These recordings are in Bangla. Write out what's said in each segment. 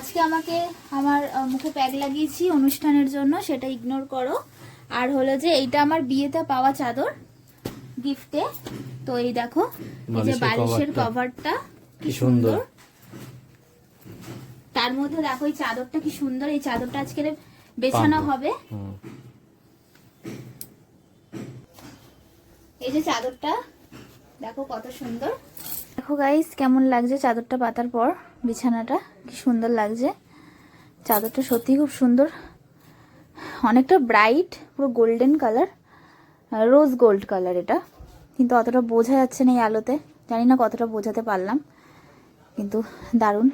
আজকে আমাকে আমার মুখে প্যাক লাগিয়েছি অনুষ্ঠানের জন্য, সেটা ইগনোর করো। আর হলো যে এইটা আমার বিয়েতে পাওয়া চাদর গিফটে। তো এই দেখো, এই যে বালিশের কভারটা কি সুন্দর, তার মধ্যে দেখো এই চাদরটা কি সুন্দর। এই চাদরটা আজকে বেছানো হবে। এই যে চাদরটা দেখো কত সুন্দর। দেখো গাইস কেমন লাগছে চাদরটা পাতার পর, বিছানাটা কি সুন্দর লাগছে। চাদরটা সত্যি খুব সুন্দর, অনেকটা ব্রাইট, পুরো golden colour, rose gold colour এটা, কিন্তু অতটা বোঝা যাচ্ছে না এই আলোতে, জানি না কতটা বোঝাতে পারলাম, কিন্তু দারুণ।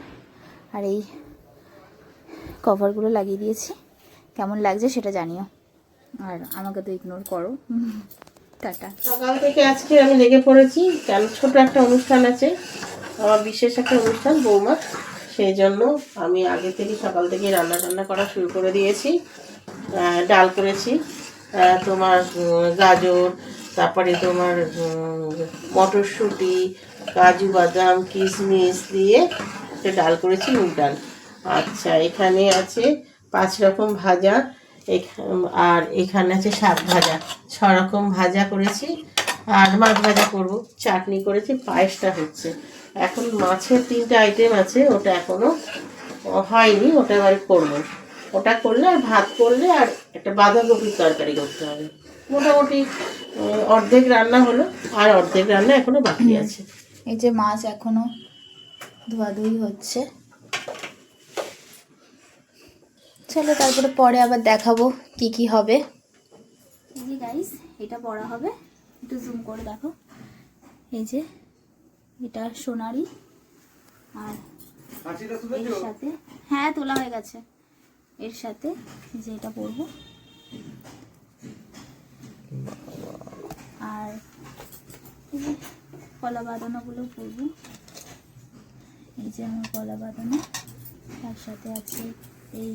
আর এই কভারগুলো লাগিয়ে দিয়েছি, কেমন লাগছে সেটা জানিও, আর আমাকে তো ইগনোর করো। টাটা। সকাল থেকে আজকে আমি লেগে পড়েছি, কারণ ছোট একটা অনুষ্ঠান আছে, আমার বিশেষ একটা অনুষ্ঠান বৌমা, সেই জন্য আমি আগে থেকে সকাল থেকে রান্না করা শুরু করে দিয়েছি। ডাল করেছি তোমার গাজর, তারপরে তোমার মটরশুঁটি, কাজু বাদাম কিশমিশ দিয়ে একটা ডাল করেছি, মুগ ডাল। আচ্ছা, এখানে আছে 5 রকম ভাজা, আর এখানে আছে শাক ভাজা, 6 রকম ভাজা করেছি, আর মাছ ভাজা করব, চাটনি করেছি, পায়েসটা হচ্ছে। এখন মাছের 3টে আইটেম আছে, ওটা এখনো হয়নি, ওটা এবারে করবো। ওটা করলে আর ভাত করলে আর একটা বাঁধাকপির তরকারি করতে হবে। মোটামুটি অর্ধেক রান্না হলো, আর অর্ধেক রান্না এখনো বাকি আছে। এই যে মাছ এখনো ধোয়াধুয়ি হচ্ছে, চলো তারপরে পরে আবার দেখাবো কি কি হবে। এই যে গাইস এটা পড়া হবে, একটু জুম করে দেখো। এই যে এটা সোনারি, আর এর সাথে, হ্যাঁ তোলা হয়ে গেছে, এর সাথে যে এটা পরবো, আর এই যে কলা বাঁধানোগুলো পরবো। এই যে আমার কলা বাঁধানো, তার সাথে আছে এই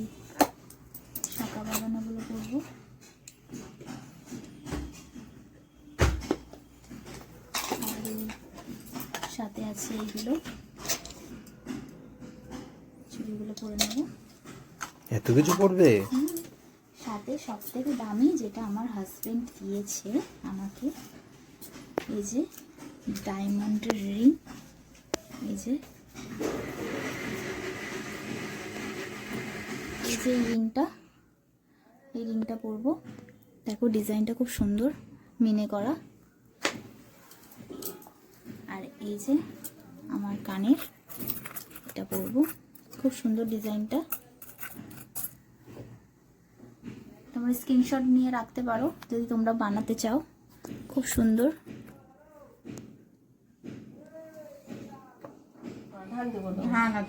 শাঁখা বাঁধানোগুলো পরবো। আর সাথে আছে এইগুলো, চুড়িগুলো পরে নেবো। এত কিছু পড়বে? সাথে সব থেকে দামি যেটা আমার হাজবেন্ড দিয়েছে আমাকে, এই যে ডায়মন্ডের রিং, এই যে এই রিংটা, এই রিংটা পরবো। দেখো ডিজাইনটা খুব সুন্দর, মিনে করা। আর এই যে আমার কানের, এটা পরবো, খুব সুন্দর ডিজাইনটা। তোমরা স্ক্রিনশট নিয়ে রাখতে পারো যদি তোমরা বানাতে চাও, খুব সুন্দর। হ্যাঁ না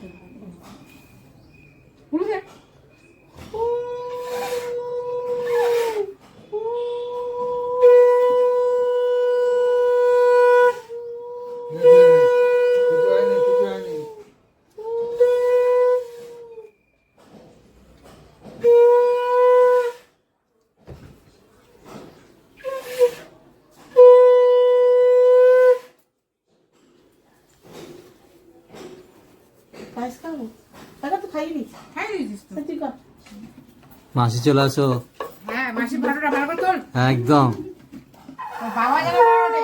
মাসি চলে আসো। হ্যাঁ, মাসি ভাড়াটা ভালো করে তোল। একদম বাবা যেন ভাড়াটা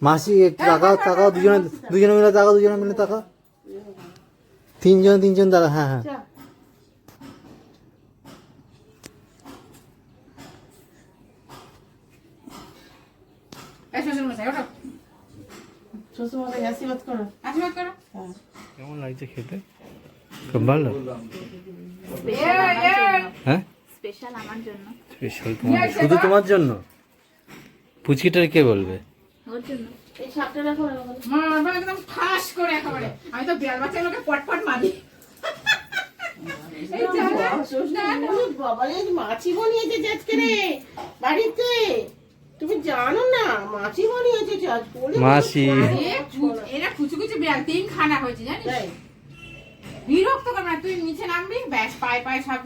মাসি একটু তাকাও, তাকাও, দুজনে মিলে তাকাও, দুজনে মিলে তাকাও, তিনজন তাকা, হ্যাঁ হ্যাঁ। কেমন লাগছে খেতে? খুব ভালো। হ্যাঁ, স্পেশাল আমার জন্য, স্পেশাল তোমার, শুধু তোমার জন্য? পুচকিটার কে বলবে? ওর জন্য এই সাপটা রাখো না ওখানে। মা বাবা একদম ঠাস করে একেবারে আমি তো বিড়াল বাচ্চাগুলোকে পটপট মারি এই যে বাবারে মাছি বানিয়েছে আজকে রে বাড়িতে, তুমি জানো না মাছি বানিয়েছে আজ বলে মাছি। এরা কুচু কুচু বিড়াল 3 খানা হয়েছে জানিস, বিরক্ত কর না। তুই নিচে নামবি ব্যাস পায়ে পায়ে সব